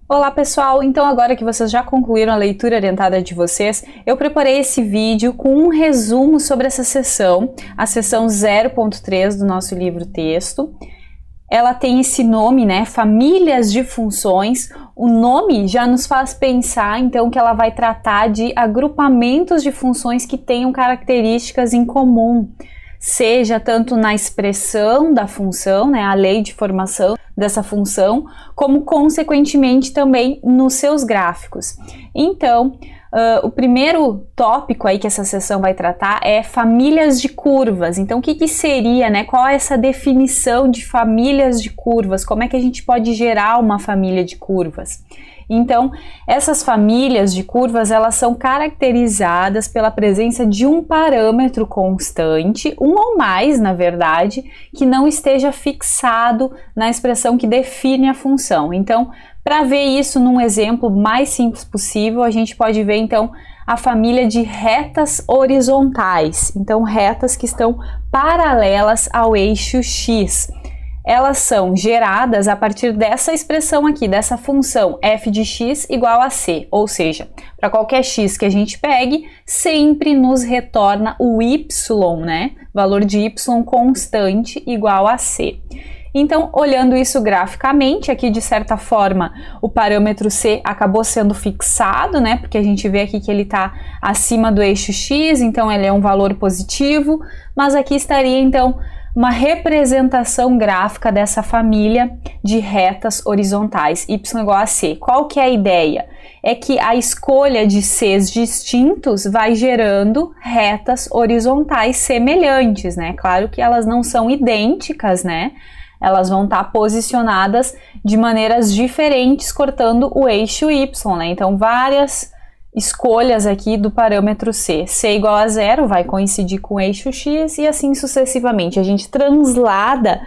Olá pessoal, então agora que vocês já concluíram a leitura orientada de vocês, eu preparei esse vídeo com um resumo sobre essa seção, a seção 0.3 do nosso livro texto. Ela tem esse nome, né, famílias de funções. O nome já nos faz pensar então que ela vai tratar de agrupamentos de funções que tenham características em comum, seja tanto na expressão da função, né, a lei de formação dessa função, como consequentemente também nos seus gráficos. Então, o primeiro tópico aí que essa seção vai tratar é famílias de curvas. Então, o que seria, né? Qual é essa definição de famílias de curvas? Como é que a gente pode gerar uma família de curvas? Então, essas famílias de curvas, elas são caracterizadas pela presença de um parâmetro constante, um ou mais, na verdade, que não esteja fixado na expressão que define a função. Então, para ver isso num exemplo mais simples possível, a gente pode ver, então, a família de retas horizontais. Então, retas que estão paralelas ao eixo x. Elas são geradas a partir dessa expressão aqui, dessa função f de x igual a c, ou seja, para qualquer x que a gente pegue, sempre nos retorna o y, né? Valor de y constante igual a c. Então, olhando isso graficamente, aqui de certa forma o parâmetro c acabou sendo fixado, né? Porque a gente vê aqui que ele está acima do eixo x, então ele é um valor positivo, mas aqui estaria então uma representação gráfica dessa família de retas horizontais, y igual a c. Qual que é a ideia? É que a escolha de c's distintos vai gerando retas horizontais semelhantes, né? Claro que elas não são idênticas, né? Elas vão estar posicionadas de maneiras diferentes, cortando o eixo y, né? Então, várias escolhas aqui do parâmetro c. C igual a 0 vai coincidir com o eixo x e assim sucessivamente. A gente translada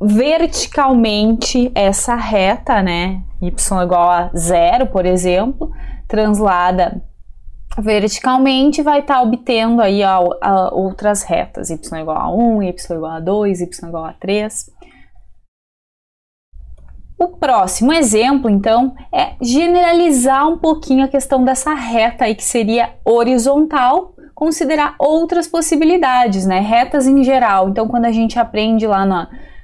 verticalmente essa reta, né? Y igual a 0, por exemplo, translada verticalmente, vai estar obtendo aí outras retas. Y igual a 1, y igual a 2, y igual a 3. O próximo exemplo, então, é generalizar um pouquinho a questão dessa reta aí que seria horizontal, considerar outras possibilidades, né? Retas em geral. Então, quando a gente aprende lá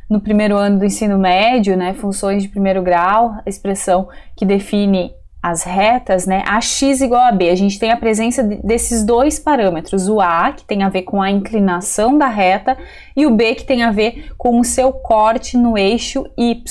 no primeiro ano do ensino médio, né, funções de primeiro grau, a expressão que define as retas, né, ax igual a b, a gente tem a presença desses dois parâmetros, o a, que tem a ver com a inclinação da reta, e o b, que tem a ver com o seu corte no eixo y.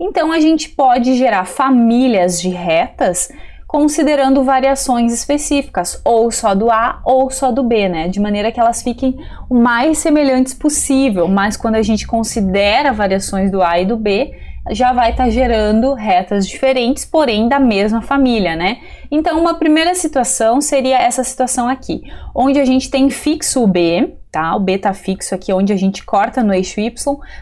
Então, a gente pode gerar famílias de retas considerando variações específicas, ou só do a ou só do b, né, de maneira que elas fiquem o mais semelhantes possível, mas quando a gente considera variações do a e do b, já vai estar gerando retas diferentes, porém da mesma família, né? Então, uma primeira situação seria essa situação aqui, onde a gente tem fixo o b, tá? O b está fixo aqui, onde a gente corta no eixo y,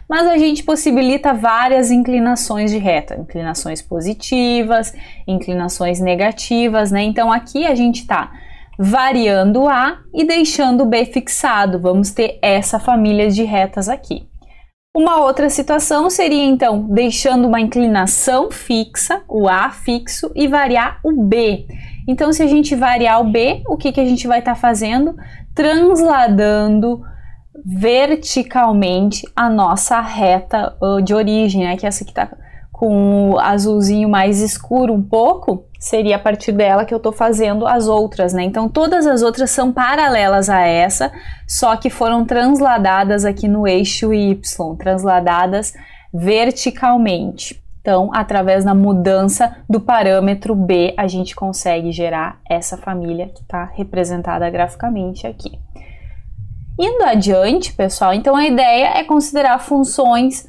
mas a gente possibilita várias inclinações de reta, inclinações positivas, inclinações negativas, né? Então, aqui a gente está variando o a e deixando o b fixado, vamos ter essa família de retas aqui. Uma outra situação seria, então, deixando uma inclinação fixa, o A fixo, e variar o B. Então, se a gente variar o B, o que a gente vai estar fazendo? Transladando verticalmente a nossa reta de origem, né? Que é essa que está com o azulzinho mais escuro um pouco, seria a partir dela que eu estou fazendo as outras, né? Então, todas as outras são paralelas a essa, só que foram transladadas aqui no eixo y, transladadas verticalmente. Então, através da mudança do parâmetro b, a gente consegue gerar essa família que está representada graficamente aqui. Indo adiante, pessoal, então a ideia é considerar funções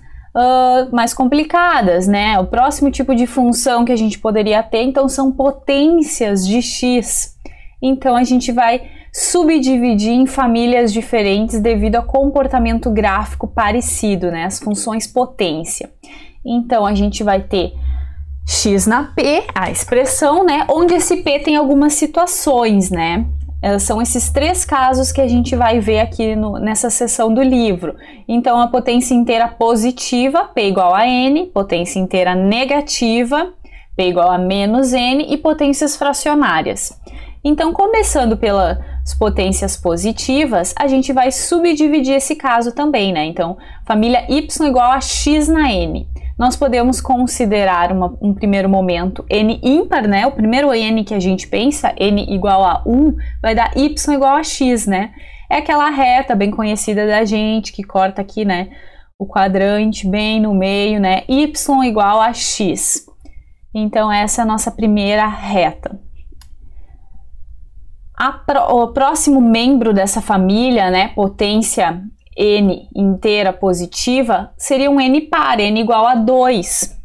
mais complicadas, né? O próximo tipo de função que a gente poderia ter, então, são potências de x. Então, a gente vai subdividir em famílias diferentes devido a comportamento gráfico parecido, né? As funções potência. Então, a gente vai ter x na p, a expressão, né? Onde esse p tem algumas situações, né? São esses três casos que a gente vai ver aqui nessa seção do livro. Então, a potência inteira positiva, P igual a N, potência inteira negativa, P igual a menos N e potências fracionárias. Então, começando pelas potências positivas, a gente vai subdividir esse caso também, né? Então, família Y igual a X na N. Nós podemos considerar um primeiro momento N ímpar, né? O primeiro N que a gente pensa, N igual a 1, vai dar Y igual a X, né? É aquela reta bem conhecida da gente, que corta aqui, né? O quadrante bem no meio, né? Y igual a X. Então, essa é a nossa primeira reta. O próximo membro dessa família, né, potência N inteira positiva, seria um N par, N igual a 2.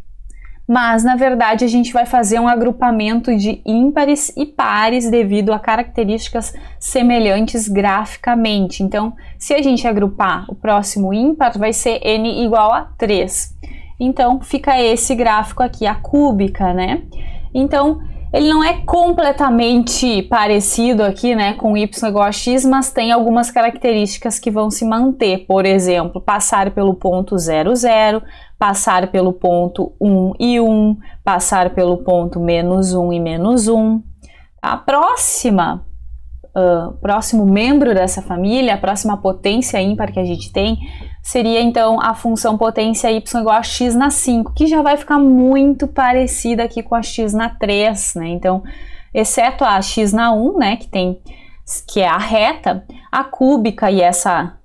Mas, na verdade, a gente vai fazer um agrupamento de ímpares e pares devido a características semelhantes graficamente. Então, se a gente agrupar o próximo ímpar, vai ser N igual a 3. Então, fica esse gráfico aqui, a cúbica, né? Então, ele não é completamente parecido aqui, né, com y igual a x, mas tem algumas características que vão se manter. Por exemplo, passar pelo ponto 0, 0, passar pelo ponto 1 e 1, passar pelo ponto menos 1 e menos 1. A próximo membro dessa família, a próxima potência ímpar que a gente tem, seria então a função potência y igual a x na 5, que já vai ficar muito parecida aqui com a x na 3, né? Então, exceto a x na 1, né, que é a reta, a cúbica e essa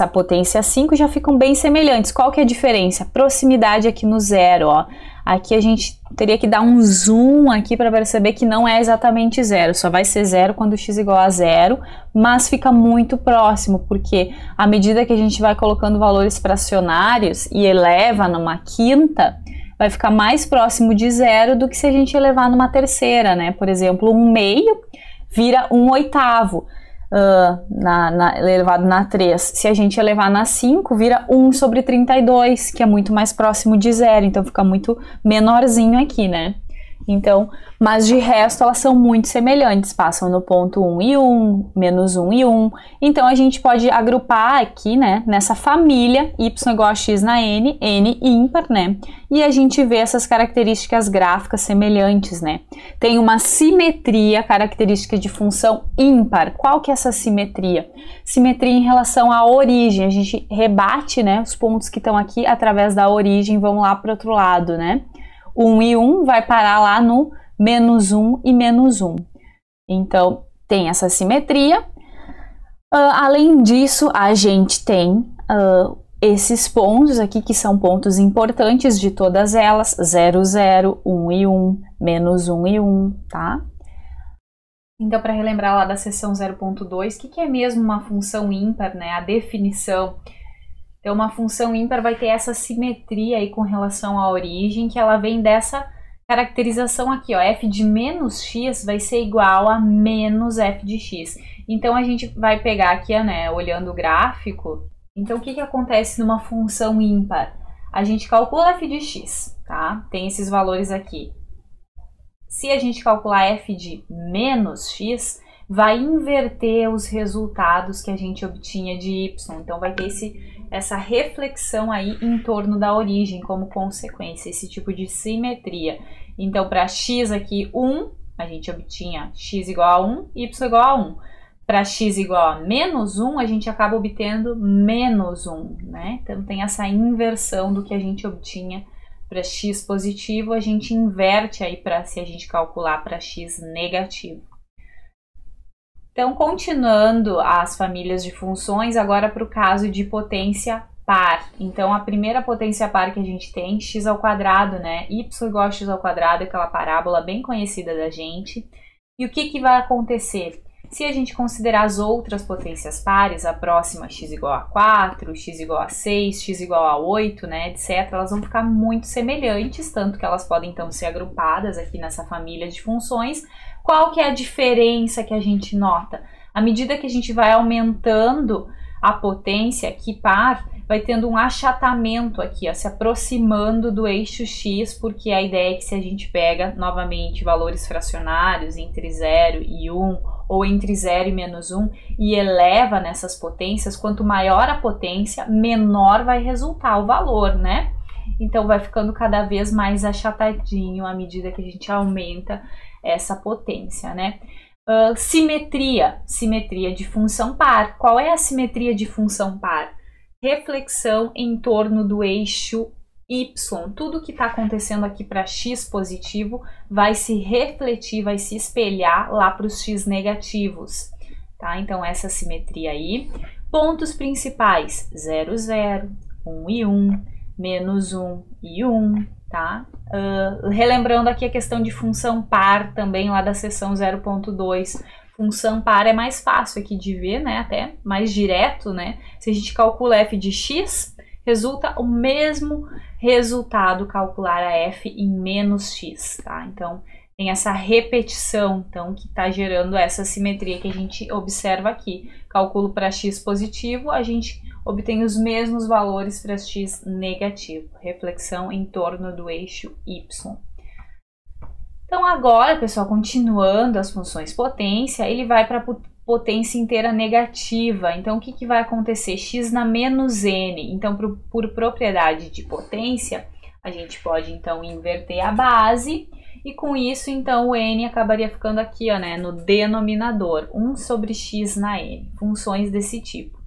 potência 5 já ficam bem semelhantes. Qual que é a diferença? Proximidade aqui no zero, ó. Aqui a gente teria que dar um zoom aqui para perceber que não é exatamente zero, só vai ser zero quando x igual a zero, mas fica muito próximo, porque à medida que a gente vai colocando valores fracionários e eleva numa quinta, vai ficar mais próximo de zero do que se a gente elevar numa terceira, né? Por exemplo, 1/2 vira 1/8. Elevado na 3, se a gente elevar na 5, vira 1 sobre 32, que é muito mais próximo de zero, então fica muito menorzinho aqui, né? Então, mas de resto elas são muito semelhantes, passam no ponto 1 e 1, menos 1 e 1, então a gente pode agrupar aqui, né, nessa família y igual a x na n, n ímpar, né, e a gente vê essas características gráficas semelhantes, né. Tem uma simetria característica de função ímpar. Qual que é essa simetria? Simetria em relação à origem, a gente rebate, né, os pontos que estão aqui através da origem, vão lá para o outro lado, né. 1 e 1 vai parar lá no menos 1 e menos 1. Então, tem essa simetria. Além disso, a gente tem esses pontos aqui, que são pontos importantes de todas elas, 0, 0, 1 e 1, menos 1 e 1, tá? Então, para relembrar lá da seção 0.2, o que é mesmo uma função ímpar, né? A definição. Então, uma função ímpar vai ter essa simetria aí com relação à origem, que ela vem dessa caracterização aqui, ó, f de menos x vai ser igual a menos f de x. Então, a gente vai pegar aqui, né, olhando o gráfico. Então, o que acontece numa função ímpar? A gente calcula f de x, tá? Tem esses valores aqui. Se a gente calcular f de menos x, vai inverter os resultados que a gente obtinha de y. Então, vai ter essa reflexão aí em torno da origem como consequência, esse tipo de simetria. Então, para x aqui 1, a gente obtinha x igual a 1, y igual a 1. Para x igual a menos 1, a gente acaba obtendo menos 1, né? Então, tem essa inversão do que a gente obtinha para x positivo, a gente inverte aí se a gente calcular para x negativo. Então, continuando as famílias de funções, agora para o caso de potência par. Então, a primeira potência par que a gente tem, x ao quadrado, né? Y igual a x ao quadrado, aquela parábola bem conhecida da gente. E o que vai acontecer? Se a gente considerar as outras potências pares, a próxima x igual a 4, x igual a 6, x igual a 8, né, etc., elas vão ficar muito semelhantes, tanto que elas podem então ser agrupadas aqui nessa família de funções. Qual que é a diferença que a gente nota? À medida que a gente vai aumentando a potência aqui par, vai tendo um achatamento aqui, ó, se aproximando do eixo x, porque a ideia é que se a gente pega novamente valores fracionários entre 0 e 1, ou entre 0 e menos 1, e eleva nessas potências, quanto maior a potência, menor vai resultar o valor, né? então vai ficando cada vez mais achatadinho à medida que a gente aumenta essa potência, né? Simetria de função par. Qual é a simetria de função par? Reflexão em torno do eixo Y. Tudo que está acontecendo aqui para x positivo vai se refletir, vai se espelhar lá para os x negativos, tá? Então essa simetria aí. Pontos principais: 0, 0, 1 e 1, menos 1 e 1, tá? Relembrando aqui a questão de função par também lá da seção 0.2. Função par é mais fácil aqui de ver, né? Até mais direto, né? Se a gente calcula f de x, resulta o mesmo resultado calcular a f em menos x, tá? Então, tem essa repetição, então, que está gerando essa simetria que a gente observa aqui. Calculo para x positivo, a gente obtém os mesmos valores para x negativo. Reflexão em torno do eixo y. Então, agora, pessoal, continuando as funções potência, ele vai para potência inteira negativa. Então, o que vai acontecer? X na menos n. Então, por propriedade de potência, a gente pode, então, inverter a base. E com isso, então, o n acabaria ficando aqui, ó, né, no denominador. 1 sobre x na n. Funções desse tipo.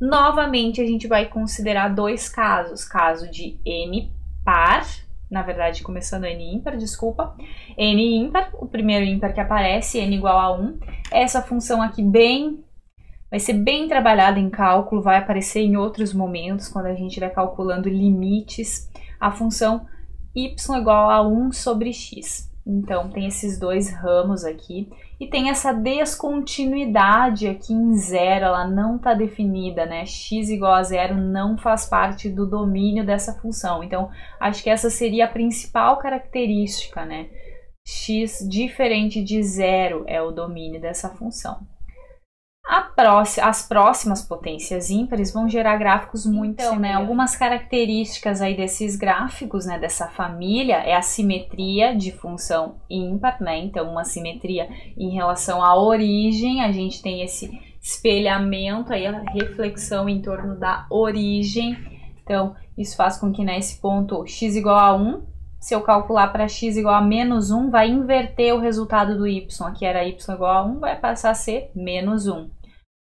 Novamente, a gente vai considerar dois casos. Caso de n par, na verdade, começando n ímpar, desculpa. N ímpar, o primeiro ímpar que aparece, n igual a 1. Essa função aqui vai ser bem trabalhada em cálculo, vai aparecer em outros momentos, quando a gente vai calculando limites. A função y igual a 1 sobre x. Então, tem esses dois ramos aqui. E tem essa descontinuidade aqui em zero, ela não está definida, né? X igual a zero não faz parte do domínio dessa função. Então, acho que essa seria a principal característica, né? X diferente de zero é o domínio dessa função. As próximas potências ímpares vão gerar gráficos muito semelhantes, né? Algumas características aí desses gráficos, né, dessa família, é a simetria de função ímpar, né? Então, uma simetria em relação à origem, a gente tem esse espelhamento aí, a reflexão em torno da origem. Então, isso faz com que nesse ponto x igual a 1, se eu calcular para x igual a menos 1, vai inverter o resultado do y. Aqui era y igual a 1, vai passar a ser menos 1.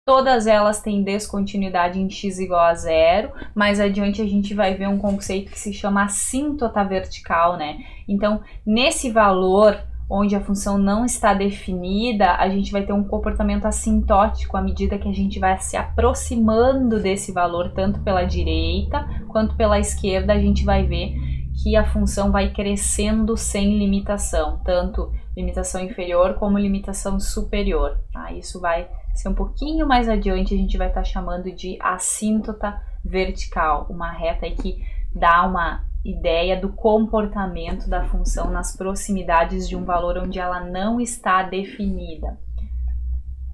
Todas elas têm descontinuidade em x igual a zero. Mais adiante a gente vai ver um conceito que se chama assíntota vertical, né? Então, nesse valor onde a função não está definida, a gente vai ter um comportamento assintótico à medida que a gente vai se aproximando desse valor, tanto pela direita quanto pela esquerda, a gente vai ver que a função vai crescendo sem limitação, tanto limitação inferior como limitação superior, tá? Isso vai ser um pouquinho mais adiante, a gente vai estar chamando de assíntota vertical, uma reta aí que dá uma ideia do comportamento da função nas proximidades de um valor onde ela não está definida.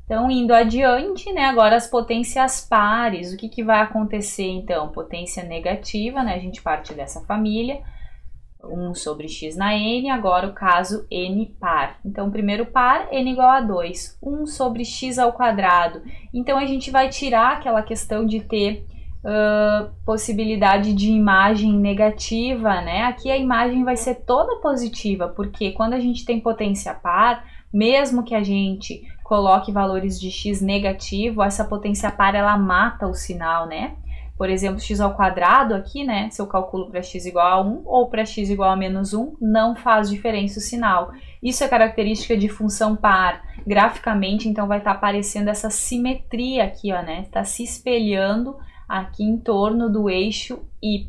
Então, indo adiante, né, agora as potências pares, o que vai acontecer então? Potência negativa, né, a gente parte dessa família, 1 sobre x na n, agora o caso n par. Então, primeiro par, n igual a 2, 1 sobre x ao quadrado. Então, a gente vai tirar aquela questão de ter possibilidade de imagem negativa, né? Aqui a imagem vai ser toda positiva, porque quando a gente tem potência par, mesmo que a gente coloque valores de x negativo, essa potência par, ela mata o sinal, né? Por exemplo, x ao quadrado aqui, né? Se eu calculo para x igual a 1 ou para x igual a menos 1, não faz diferença o sinal. Isso é característica de função par. Graficamente, então, vai estar aparecendo essa simetria aqui, ó, né? Está se espelhando aqui em torno do eixo y.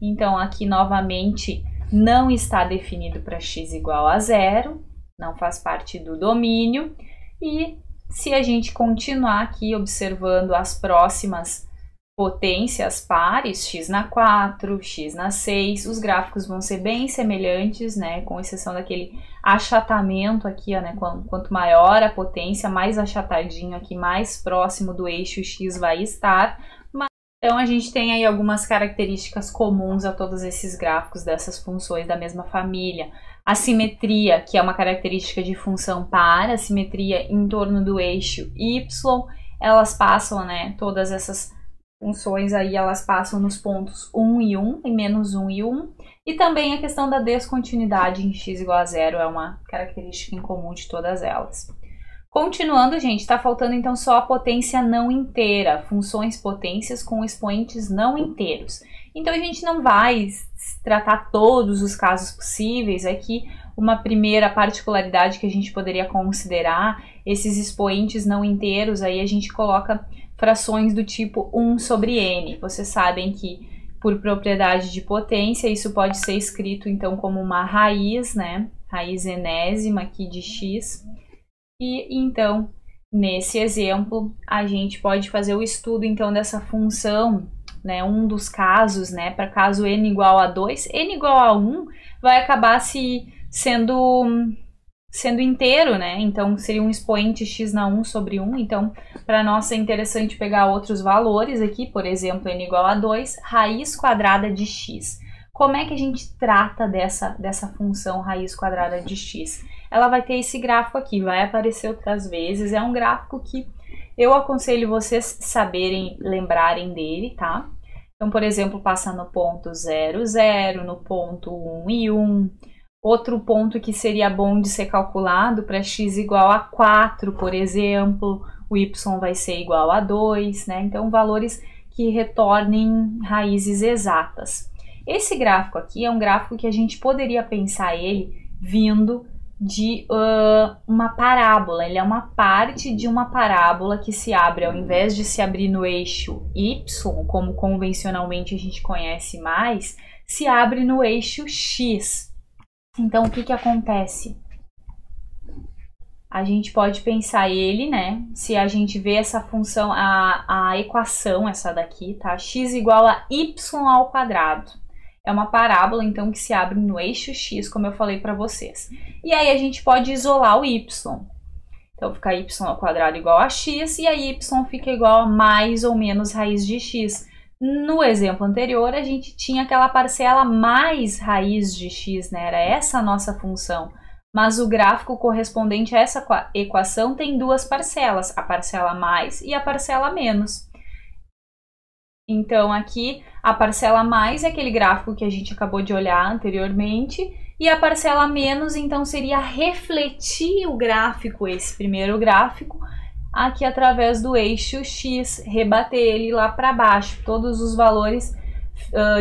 Então, aqui, novamente, não está definido para x igual a zero, não faz parte do domínio. E se a gente continuar aqui observando as próximas potências pares, x na 4, x na 6, os gráficos vão ser bem semelhantes, né, com exceção daquele achatamento aqui, ó, né, quanto maior a potência, mais achatadinho aqui, mais próximo do eixo x vai estar. Então, a gente tem aí algumas características comuns a todos esses gráficos dessas funções da mesma família. A simetria, que é uma característica de função par, a simetria em torno do eixo y, elas passam, né, todas essas funções aí elas passam nos pontos 1 e 1, e menos 1 e 1. E também a questão da descontinuidade em x igual a zero é uma característica em comum de todas elas. Continuando, gente, está faltando então só a potência não inteira, funções potências com expoentes não inteiros. Então a gente não vai tratar todos os casos possíveis. Aqui uma primeira particularidade que a gente poderia considerar, esses expoentes não inteiros, aí a gente coloca frações do tipo 1 sobre n. Vocês sabem que por propriedade de potência, isso pode ser escrito então como uma raiz, né? Raiz enésima aqui de x. E então, nesse exemplo, a gente pode fazer o estudo então dessa função, né? Um dos casos, né? Para caso n igual a 2, n igual a 1 vai acabar sendo inteiro, né? Então, seria um expoente x na 1 sobre 1. Então, para nós é interessante pegar outros valores aqui, por exemplo, n igual a 2, raiz quadrada de x. Como é que a gente trata dessa função raiz quadrada de x? Ela vai ter esse gráfico aqui, vai aparecer outras vezes. É um gráfico que eu aconselho vocês saberem, lembrarem dele, tá? Então, por exemplo, passa no ponto 0, 0, no ponto 1 e 1. Outro ponto que seria bom de ser calculado para x igual a 4, por exemplo, o y vai ser igual a 2, né? Então, valores que retornem raízes exatas. Esse gráfico aqui é um gráfico que a gente poderia pensar ele vindo de uma parábola. Ele é uma parte de uma parábola que se abre, ao invés de se abrir no eixo y, como convencionalmente a gente conhece mais, se abre no eixo x. Então, o que acontece? A gente pode pensar ele, né? Se a gente vê essa função, a equação, essa daqui, tá? X igual a y ao quadrado. É uma parábola, então, que se abre no eixo x, como eu falei para vocês. E aí, a gente pode isolar o y. Então, fica y ao quadrado igual a x, e aí y fica igual a mais ou menos raiz de x. No exemplo anterior, a gente tinha aquela parcela mais raiz de x, né? Era essa a nossa função. Mas o gráfico correspondente a essa equação tem duas parcelas, a parcela mais e a parcela menos. Então, aqui, a parcela mais é aquele gráfico que a gente acabou de olhar anteriormente, e a parcela menos, então, seria refletir o gráfico, esse primeiro gráfico, aqui através do eixo x, rebater ele lá para baixo. Todos os valores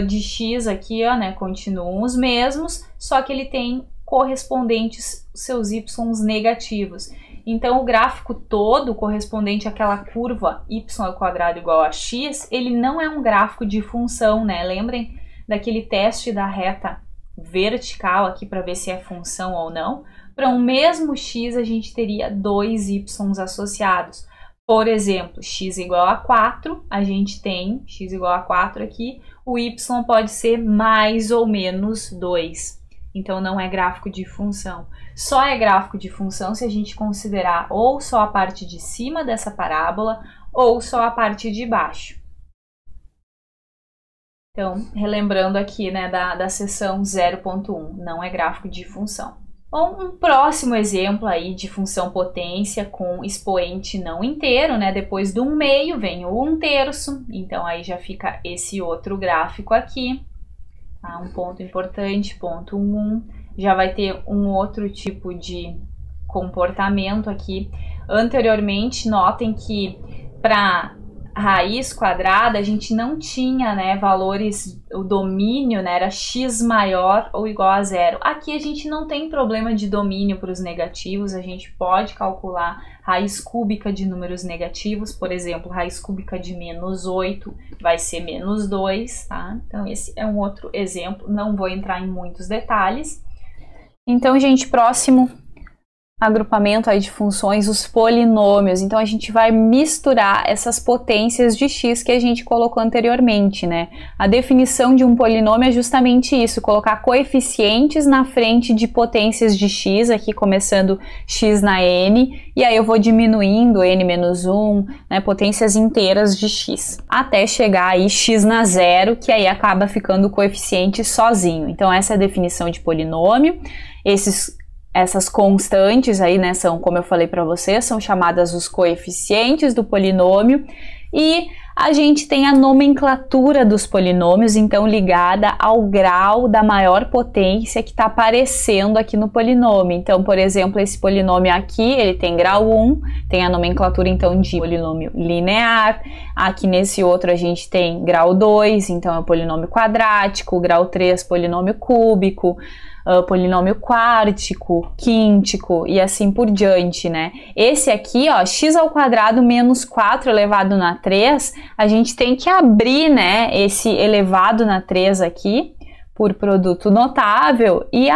de x aqui, ó, né, continuam os mesmos, só que ele tem correspondentes seus y negativos. Então, o gráfico todo correspondente àquela curva y ao quadrado igual a x, ele não é um gráfico de função, né? Lembrem daquele teste da reta vertical aqui para ver se é função ou não. Para um mesmo x, a gente teria dois y associados. Por exemplo, x igual a 4, a gente tem x igual a 4 aqui, o y pode ser mais ou menos 2. Então, não é gráfico de função. Só é gráfico de função se a gente considerar ou só a parte de cima dessa parábola ou só a parte de baixo. Então, relembrando aqui, né, da seção 0.1, não é gráfico de função. Bom, um próximo exemplo aí de função potência com expoente não inteiro, né? Depois do 1/2 vem o 1/3, então aí já fica esse outro gráfico aqui. Tá? Um ponto importante, ponto 1, já vai ter um outro tipo de comportamento aqui. Anteriormente, notem que para raiz quadrada a gente não tinha, né, valores, o domínio, né, era x maior ou igual a 0. Aqui a gente não tem problema de domínio para os negativos, a gente pode calcular raiz cúbica de números negativos, por exemplo, raiz cúbica de menos 8 vai ser menos 2, tá? Então esse é um outro exemplo, não vou entrar em muitos detalhes. Então, gente, próximo agrupamento aí de funções, os polinômios. Então, a gente vai misturar essas potências de x que a gente colocou anteriormente, né? A definição de um polinômio é justamente isso, colocar coeficientes na frente de potências de x, aqui começando x na n, e aí eu vou diminuindo n menos 1, né, potências inteiras de x, até chegar aí x na zero, que aí acaba ficando o coeficiente sozinho. Então, essa é a definição de polinômio. Essas constantes aí, né, são, como eu falei para vocês, são chamadas os coeficientes do polinômio. E a gente tem a nomenclatura dos polinômios, então ligada ao grau da maior potência que está aparecendo aqui no polinômio. Então, por exemplo, esse polinômio aqui, ele tem grau 1, tem a nomenclatura então de polinômio linear. Aqui nesse outro a gente tem grau 2, então é o polinômio quadrático, grau 3, polinômio cúbico, polinômio quártico, quíntico e assim por diante, né? Esse aqui, ó, x ao quadrado menos 4 elevado na 3, a gente tem que abrir, né, esse elevado na 3 aqui por produto notável e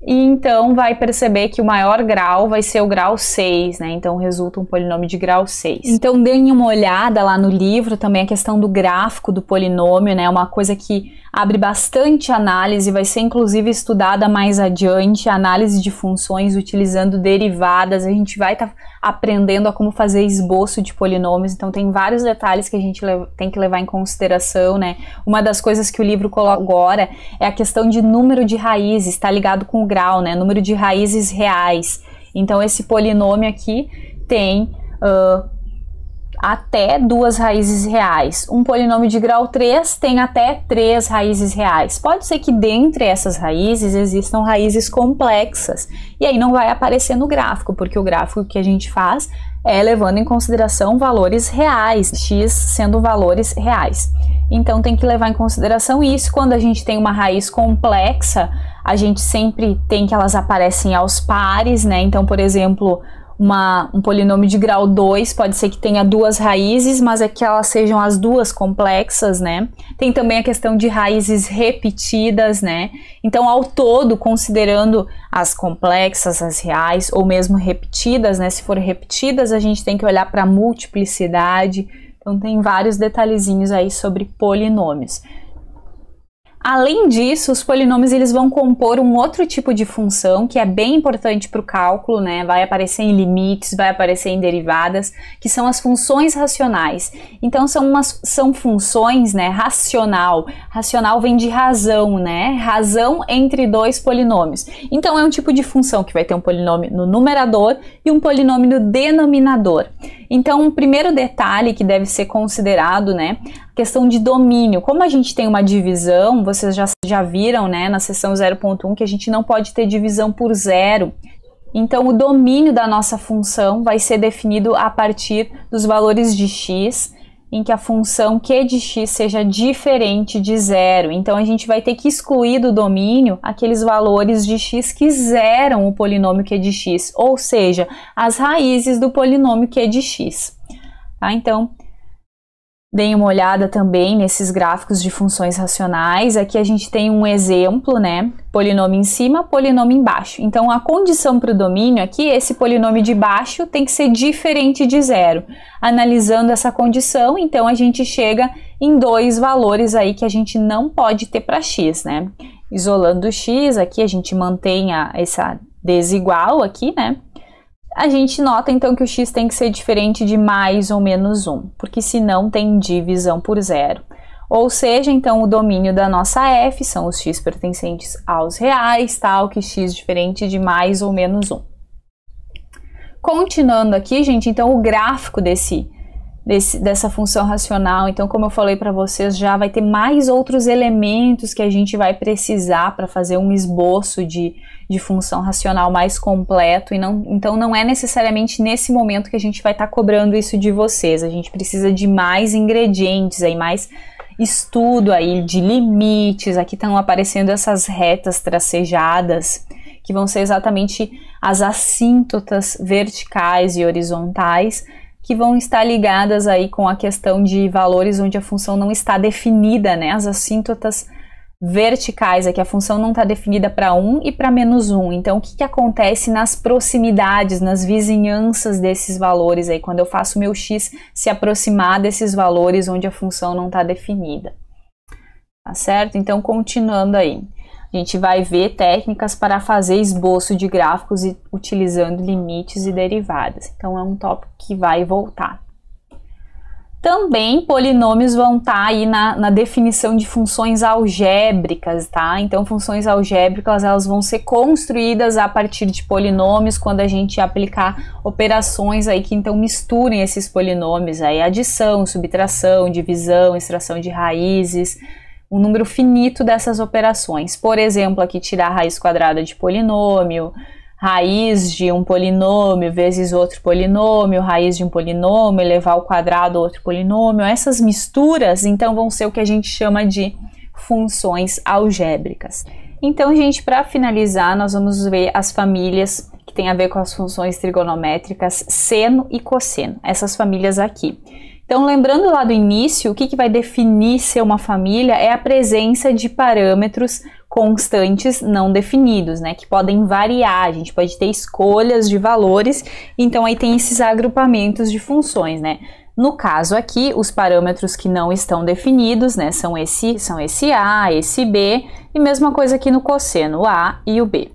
então vai perceber que o maior grau vai ser o grau 6, né? Então resulta um polinômio de grau 6. Então deem uma olhada lá no livro também a questão do gráfico do polinômio, né? Uma coisa que abre bastante análise, vai ser inclusive estudada mais adiante, análise de funções utilizando derivadas. A gente vai estar aprendendo a como fazer esboço de polinômios, então tem vários detalhes que a gente tem que levar em consideração, né? Uma das coisas que o livro coloca agora é a questão de número de raízes, está ligado com o grau, né? Número de raízes reais. Então esse polinômio aqui tem até 2 raízes reais. Um polinômio de grau 3 tem até 3 raízes reais. Pode ser que dentre essas raízes existam raízes complexas. E aí não vai aparecer no gráfico, porque o gráfico que a gente faz é levando em consideração valores reais, x sendo valores reais. Então tem que levar em consideração isso. Quando a gente tem uma raiz complexa, a gente sempre tem que elas aparecem aos pares, né? Então, por exemplo, um polinômio de grau 2 pode ser que tenha 2 raízes, mas é que elas sejam as duas complexas, né? Tem também a questão de raízes repetidas, né? Então, ao todo, considerando as complexas, as reais, ou mesmo repetidas, né? Se for repetidas, a gente tem que olhar para a multiplicidade. Então, tem vários detalhezinhos aí sobre polinômios. Além disso, os polinômios eles vão compor um outro tipo de função que é bem importante para o cálculo, né? Vai aparecer em limites, vai aparecer em derivadas, que são as funções racionais. Então são funções, né? Racional. Racional vem de razão, né? Razão entre dois polinômios. Então é um tipo de função que vai ter um polinômio no numerador e um polinômio no denominador. Então, o primeiro detalhe que deve ser considerado, né, a questão de domínio. Como a gente tem uma divisão, vocês já viram, né, na seção 0.1 que a gente não pode ter divisão por zero. Então, o domínio da nossa função vai ser definido a partir dos valores de x, em que a função q de x seja diferente de zero. Então, a gente vai ter que excluir do domínio aqueles valores de x que zeram o polinômio q de x, ou seja, as raízes do polinômio q de x. Tá? Então, deem uma olhada também nesses gráficos de funções racionais. Aqui a gente tem um exemplo, né? Polinômio em cima, polinômio embaixo. Então, a condição para o domínio aqui, esse polinômio de baixo tem que ser diferente de zero. Analisando essa condição, então a gente chega em dois valores aí que a gente não pode ter para x, né? Isolando o x, aqui a gente mantém essa desigual aqui, né? A gente nota então que o x tem que ser diferente de mais ou menos 1, porque senão tem divisão por zero. Ou seja, então o domínio da nossa f são os x pertencentes aos reais, tal que x diferente de mais ou menos 1. Continuando aqui, gente, então o gráfico dessa função racional, então como eu falei para vocês, já vai ter mais outros elementos que a gente vai precisar para fazer um esboço de função racional mais completo, então não é necessariamente nesse momento que a gente vai estar cobrando isso de vocês. A gente precisa de mais ingredientes, aí, mais estudo aí de limites. Aqui estão aparecendo essas retas tracejadas, que vão ser exatamente as assíntotas verticais e horizontais, que vão estar ligadas aí com a questão de valores onde a função não está definida, né? As assíntotas verticais, aqui a função não está definida para 1 e para menos 1. Então, o que acontece nas proximidades, nas vizinhanças desses valores aí, quando eu faço meu x se aproximar desses valores onde a função não está definida? Tá certo? Então, continuando aí. A gente vai ver técnicas para fazer esboço de gráficos utilizando limites e derivadas. Então, é um tópico que vai voltar. Também polinômios vão estar aí na definição de funções algébricas, tá? Então, funções algébricas, elas vão ser construídas a partir de polinômios quando a gente aplicar operações aí que então misturem esses polinômios aí, adição, subtração, divisão, extração de raízes, um número finito dessas operações. Por exemplo, aqui tirar a raiz quadrada de polinômio, raiz de um polinômio vezes outro polinômio, raiz de um polinômio, elevar ao quadrado outro polinômio. Essas misturas, então, vão ser o que a gente chama de funções algébricas. Então, gente, para finalizar, nós vamos ver as famílias que tem a ver com as funções trigonométricas seno e cosseno, essas famílias aqui. Então, lembrando lá do início, o que vai definir ser uma família é a presença de parâmetros constantes não definidos, né, que podem variar, a gente pode ter escolhas de valores, então aí tem esses agrupamentos de funções, né. No caso aqui, os parâmetros que não estão definidos, né, são esse A, esse B, e mesma coisa aqui no cosseno, o A e o B.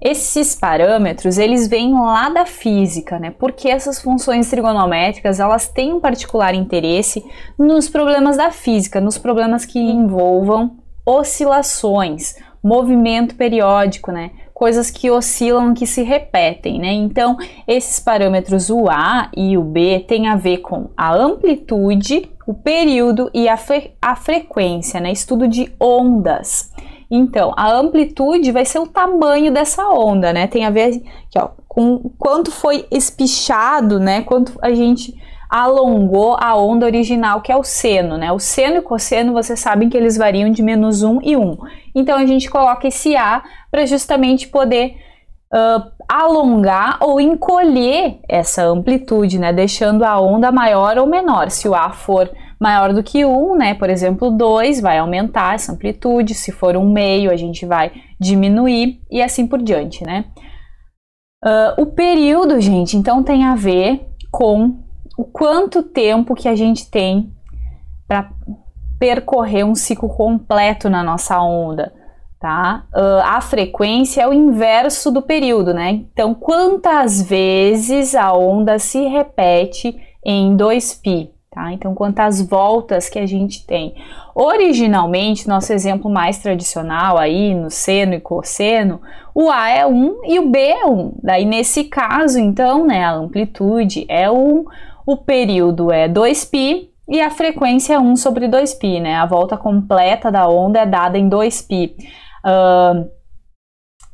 Esses parâmetros, eles vêm lá da física, né? Porque essas funções trigonométricas, elas têm um particular interesse nos problemas da física, nos problemas que envolvam oscilações, movimento periódico, né? Coisas que oscilam, que se repetem, né? Então, esses parâmetros, o A e o B, têm a ver com a amplitude, o período e a frequência, né? Estudo de ondas. Então, a amplitude vai ser o tamanho dessa onda, né? Tem a ver aqui, ó, com quanto foi espichado, né? Quanto a gente alongou a onda original, que é o seno, né? O seno e o cosseno, vocês sabem que eles variam de -1 e 1. Então, a gente coloca esse A para justamente poder alongar ou encolher essa amplitude, né? Deixando a onda maior ou menor. Se o A for maior do que 1, né? Por exemplo, 2 vai aumentar essa amplitude. Se for 1/2, a gente vai diminuir e assim por diante, né? O período, gente, então tem a ver com o quanto tempo que a gente tem para percorrer um ciclo completo na nossa onda, tá? A frequência é o inverso do período, né? Então, quantas vezes a onda se repete em 2π, tá? Então, quantas voltas que a gente tem. Originalmente, nosso exemplo mais tradicional aí, no seno e cosseno, o A é 1 e o B é 1. Daí, nesse caso, então, né, a amplitude é 1, o período é 2π, e a frequência é 1 sobre 2π, né? A volta completa da onda é dada em 2π.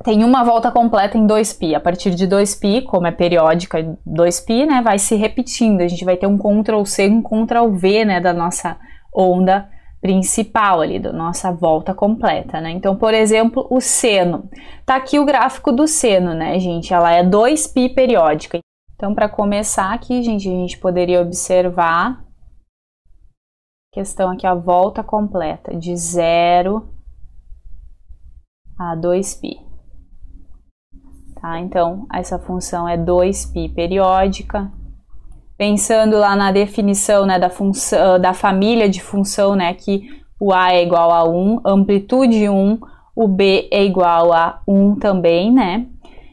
Tem uma volta completa em 2π. A partir de 2π, como é periódica 2π, né, vai se repetindo. A gente vai ter um Ctrl+C e um Ctrl+V, né, da nossa onda principal ali, da nossa volta completa, né? Então, por exemplo, o seno. Tá aqui o gráfico do seno, né, gente? Ela é 2π periódica. Então, para começar aqui, gente, a gente poderia observar questão aqui, a volta completa de 0 a 2π. Tá? Então, essa função é 2π periódica. Pensando lá na definição, né, da função, da família de função, né, que o A é igual a 1, amplitude 1, o B é igual a 1 também, né?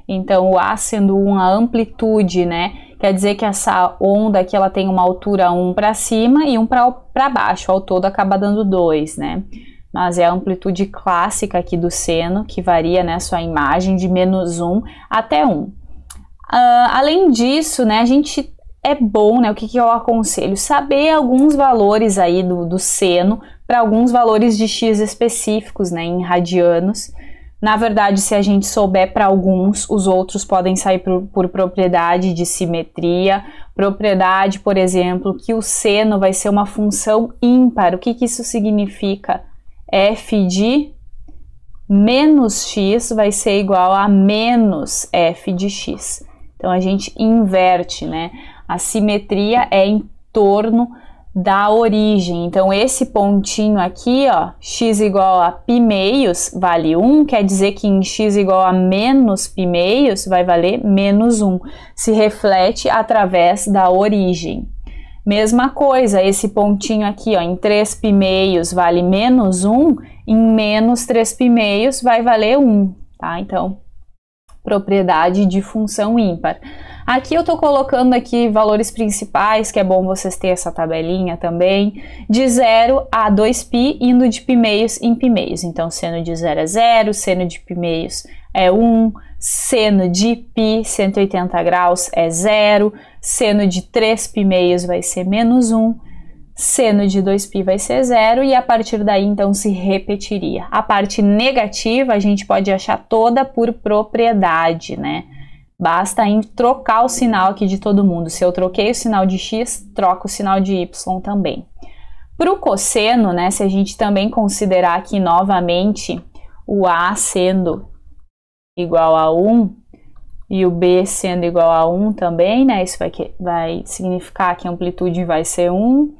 Então, o A sendo 1, a amplitude, né, quer dizer que essa onda aqui, ela tem uma altura 1 para cima e 1 para baixo, ao todo acaba dando 2, né? Mas é a amplitude clássica aqui do seno, que varia, né, sua imagem de -1 até 1. Além disso, né, a gente é bom, né, o que eu aconselho? Saber alguns valores aí do seno para alguns valores de x específicos, né, em radianos. Na verdade, se a gente souber para alguns, os outros podem sair por propriedade de simetria. Propriedade, por exemplo, que o seno vai ser uma função ímpar. O que isso significa? F de menos x vai ser igual a menos f de x. Então, a gente inverte, né? A simetria é em torno da origem. Então, esse pontinho aqui, ó, x igual a π meios, vale 1, quer dizer que em x igual a menos π meios, vai valer -1. Se reflete através da origem. Mesma coisa, esse pontinho aqui, ó, em 3π meios vale -1, em menos 3π meios vai valer 1, tá? Então, propriedade de função ímpar. Aqui eu estou colocando aqui valores principais, que é bom vocês terem essa tabelinha também, de 0 a 2π, indo de π meios em π meios. Então, seno de 0 é 0, seno de π meios é 1, seno de π 180 graus é 0, seno de 3π meios vai ser menos 1, seno de 2π vai ser 0, e a partir daí, então, se repetiria. A parte negativa a gente pode achar toda por propriedade, né? Basta trocar o sinal aqui de todo mundo. Se eu troquei o sinal de x, troco o sinal de y também. Para o cosseno, né, se a gente também considerar aqui novamente o A sendo igual a 1 e o B sendo igual a 1 também, né, isso vai significar que a amplitude vai ser 1,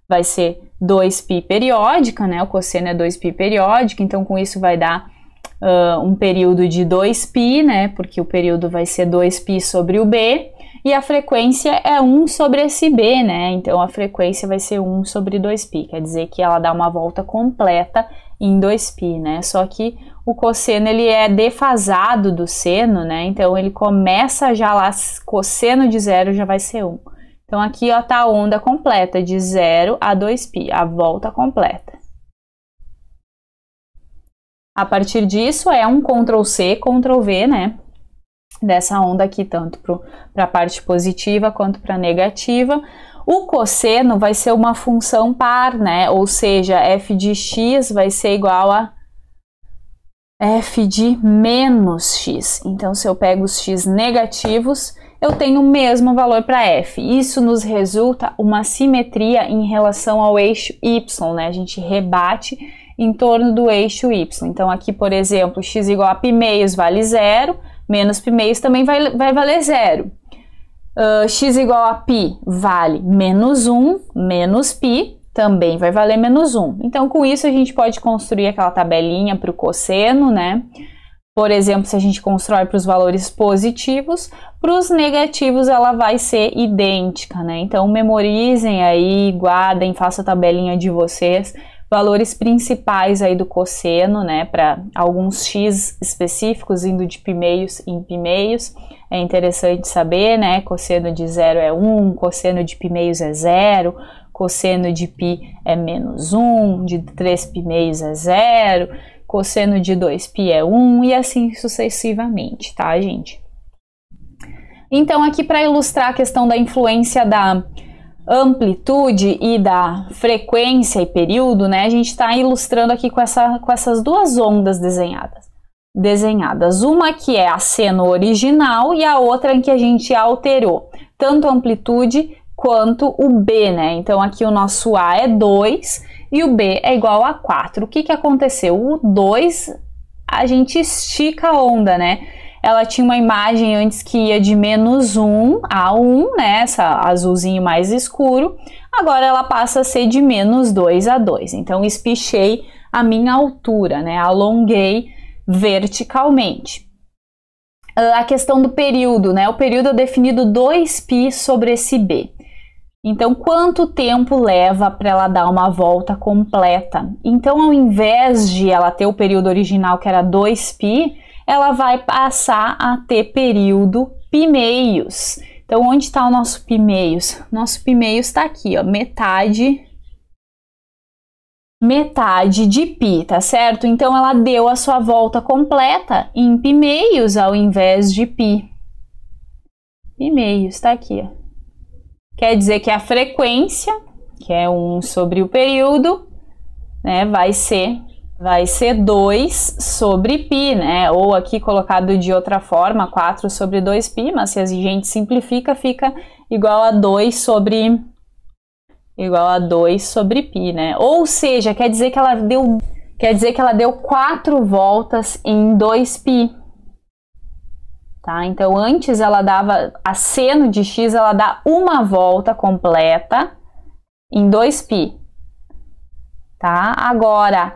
vai ser 2π periódica, né, o cosseno é 2π periódica, então com isso vai dar um período de 2π, né, porque o período vai ser 2π sobre o B, e a frequência é 1 sobre esse B, né, então a frequência vai ser 1 sobre 2π, quer dizer que ela dá uma volta completa em 2π, né, só que o cosseno ele é defasado do seno, né, então ele começa já lá, cosseno de 0 já vai ser 1. Então aqui ó, tá a onda completa de 0 a 2π, a volta completa. A partir disso é um Ctrl+C, Ctrl+V, né, dessa onda aqui, tanto para a parte positiva quanto para a negativa. O cosseno vai ser uma função par, né, ou seja, f de x vai ser igual a f de menos x. Então, se eu pego os x negativos, eu tenho o mesmo valor para f. Isso nos resulta uma simetria em relação ao eixo y, né, a gente rebate em torno do eixo y. Então, aqui, por exemplo, x igual a π meios vale 0, menos π meios também vai valer 0. X igual a π vale menos 1, menos π também vai valer menos 1. Então, com isso, a gente pode construir aquela tabelinha para o cosseno, né? Por exemplo, se a gente constrói para os valores positivos, para os negativos ela vai ser idêntica, né? Então, memorizem aí, guardem, façam a tabelinha de vocês, valores principais aí do cosseno, né, para alguns x específicos indo de π meios em π meios. É interessante saber, né, cosseno de 0 é 1, cosseno de π meios é 0, cosseno de π é menos 1, de 3π meios é 0, cosseno de 2π é 1 e assim sucessivamente, tá, gente? Então, aqui para ilustrar a questão da influência da amplitude e da frequência e período, né, a gente está ilustrando aqui com essas duas ondas desenhadas. Uma que é a seno original e a outra em que a gente alterou, tanto a amplitude quanto o B, né? Então, aqui o nosso A é 2 e o B é igual a 4. O que que aconteceu? O 2, a gente estica a onda, né? Ela tinha uma imagem antes que ia de menos 1 a 1, né, essa azulzinho mais escuro, agora ela passa a ser de menos 2 a 2, então espichei a minha altura, né, alonguei verticalmente. A questão do período, né, o período é definido 2π sobre esse B. Então, quanto tempo leva para ela dar uma volta completa? Então, ao invés de ela ter o período original, que era 2π, ela vai passar a ter período π meios. Então, onde está o nosso π meios? Nosso π meios está aqui, ó, metade de π, tá certo? Então, ela deu a sua volta completa em π meios ao invés de π. Π meios, está aqui, ó. Quer dizer que a frequência, que é 1 sobre o período, né, vai ser 2 sobre π, né? Ou aqui colocado de outra forma, 4 sobre 2π, mas se a gente simplifica, fica igual a 2 sobre π, né? Ou seja, quer dizer que ela deu 4 voltas em 2π. Tá? Então, antes ela dava, a seno de x, ela dá uma volta completa em 2π. Tá? Agora,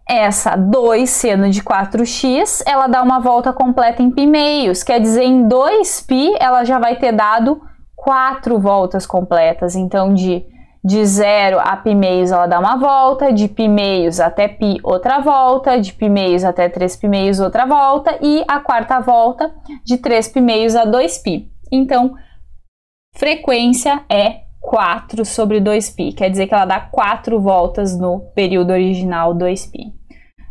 essa 2 seno de 4x, ela dá uma volta completa em π meios, quer dizer, em 2π ela já vai ter dado 4 voltas completas. Então, de De 0 a π-meios ela dá uma volta, de π-meios até π outra volta, de π-meios até 3 π-meios outra volta e a quarta volta de 3 π-meios a 2π. Então, frequência é 4 sobre 2π, quer dizer que ela dá 4 voltas no período original 2π.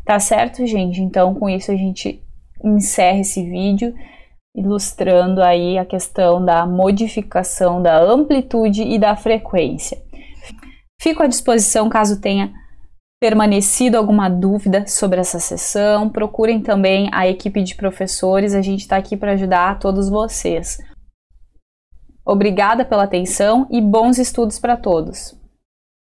Tá certo, gente? Então, com isso a gente encerra esse vídeo ilustrando aí a questão da modificação da amplitude e da frequência. Fico à disposição caso tenha permanecido alguma dúvida sobre essa sessão. Procurem também a equipe de professores, a gente está aqui para ajudar todos vocês. Obrigada pela atenção e bons estudos para todos!